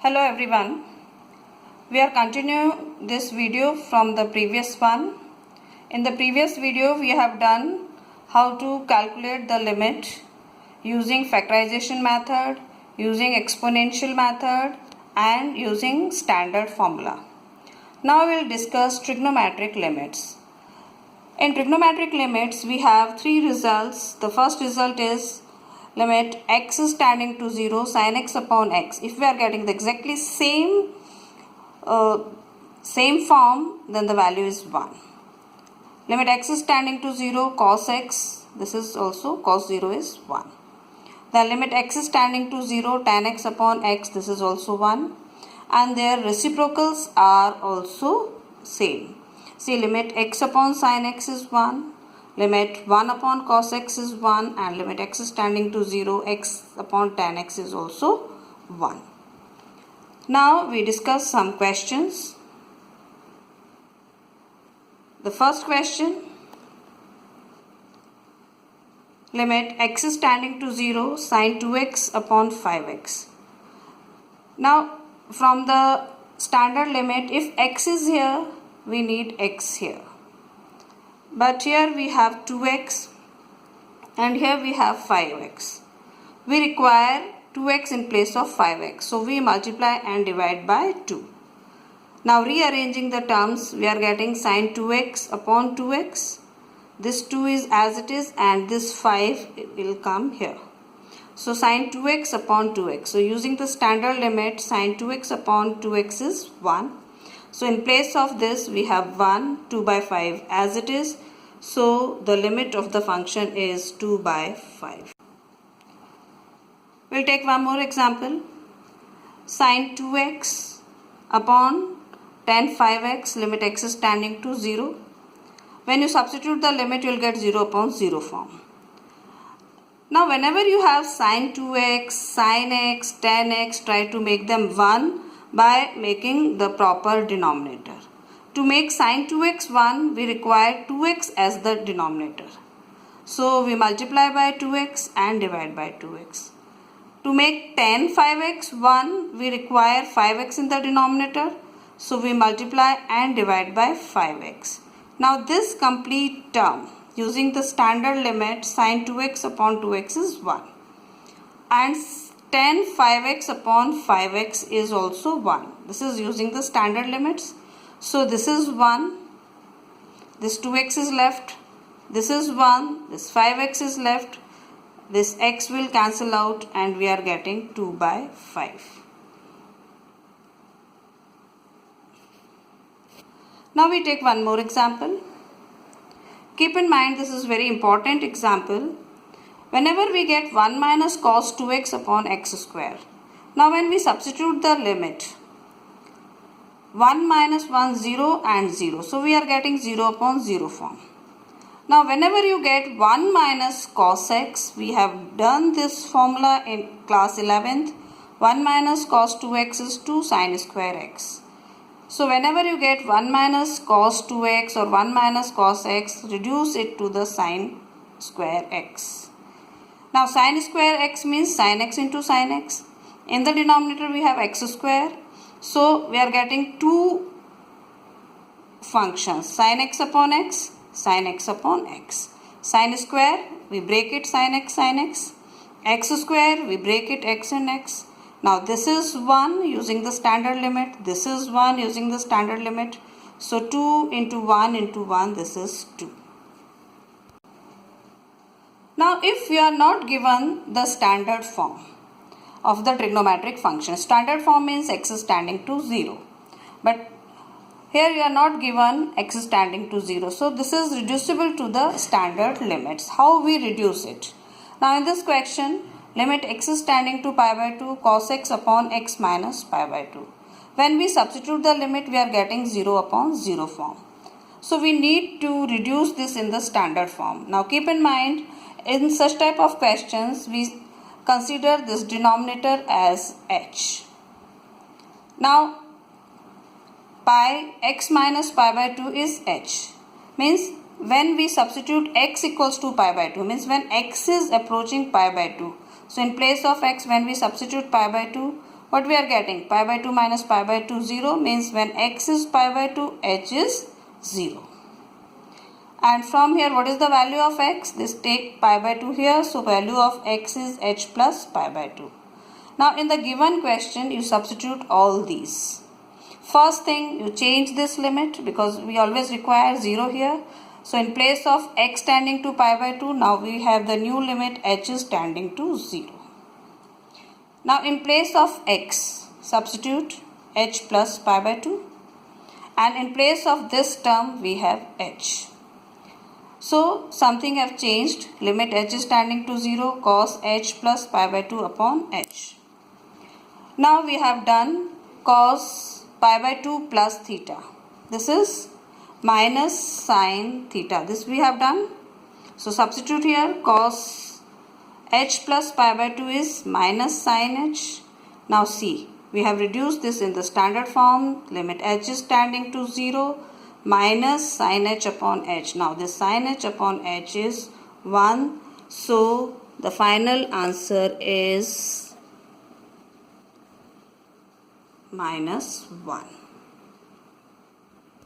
Hello everyone. We are continuing this video from the previous one. In the previous video we have done how to calculate the limit using factorization method, using exponential method and using standard formula. Now we will discuss trigonometric limits. In trigonometric limits we have three results. The first result is limit x is tending to 0 sin x upon x. If we are getting the exactly same form, then the value is 1. Limit x is tending to 0 cos x, this is also cos 0 is 1. The limit x is tending to 0 tan x upon x, this is also 1. And their reciprocals are also same. See, limit x upon sin x is 1. Limit 1 upon cos x is 1 and limit x is tending to 0, x upon tan x is also 1. Now we discuss some questions. The first question, limit x is tending to 0 sin 2x upon 5x. Now from the standard limit, if x is here, we need x here. But here we have 2x and here we have 5x. We require 2x in place of 5x. So we multiply and divide by 2. Now rearranging the terms, we are getting sin 2x upon 2x. This 2 is as it is and this 5 will come here. So sin 2x upon 2x. So using the standard limit, sin 2x upon 2x is 1. So in place of this we have 1, 2 by 5 as it is. So the limit of the function is 2 by 5. We'll take one more example. Sin 2x upon tan 5x, limit x is tending to 0. When you substitute the limit, you will get 0 upon 0 form. Now whenever you have sin 2x, sin x, tan x, try to make them 1 by making the proper denominator. To make sin 2x 1, we require 2x as the denominator. So we multiply by 2x and divide by 2x. To make tan 5x 1, we require 5x in the denominator. So we multiply and divide by 5x. Now this complete term, using the standard limit, sin 2x upon 2x is 1. And tan 5x upon 5x is also 1. This is using the standard limits. So this is 1, this 2x is left, this is 1, this 5x is left, this x will cancel out and we are getting 2 by 5. Now we take one more example. Keep in mind, this is very important example. Whenever we get 1 minus cos 2x upon x square. Now when we substitute the limit, 1 minus 1, 0 and 0. So we are getting 0 upon 0 form. Now whenever you get 1 minus cos x, we have done this formula in class 11th. 1 minus cos 2x is 2 sin square x. So whenever you get 1 minus cos 2x or 1 minus cos x, reduce it to the sin square x. Now sin square x means sin x into sin x. In the denominator we have x square. So we are getting two functions, sin x upon x, sin x upon x. Sin square, we break it sin x, x square, we break it x and x. Now this is 1 using the standard limit, this is 1 using the standard limit. So 2 into 1, this is 2. Now if we are not given the standard form of the trigonometric function. Standard form means x is tending to 0. But here you are not given x is tending to 0. So this is reducible to the standard limits. How we reduce it? Now in this question, limit x is tending to pi by 2 cos x upon x minus pi by 2. When we substitute the limit, we are getting 0 upon 0 form. So we need to reduce this in the standard form. Now keep in mind, in such type of questions, we consider this denominator as h. Now pi x minus pi by 2 is h. Means when we substitute x equals to pi by 2, means when x is approaching pi by 2. So in place of x, when we substitute pi by 2, What we are getting? Pi by 2 minus pi by 2 0 means when x is pi by 2, h is 0. And from here, what is the value of x? This take pi by 2 here. So value of x is h plus pi by 2. Now in the given question, you substitute all these. First thing, you change this limit because we always require 0 here. So in place of x tending to pi by 2, now we have the new limit h is tending to 0. Now in place of x, substitute h plus pi by 2. And in place of this term, we have h. So something have changed. Limit h is tending to 0, cos h plus pi by 2 upon h. Now we have done cos pi by 2 plus theta. This is minus sin theta. This we have done. So substitute here, cos h plus pi by 2 is minus sin h. Now see, we have reduced this in the standard form. Limit h is tending to 0, minus sin h upon h. Now this sin h upon h is 1. So the final answer is minus 1.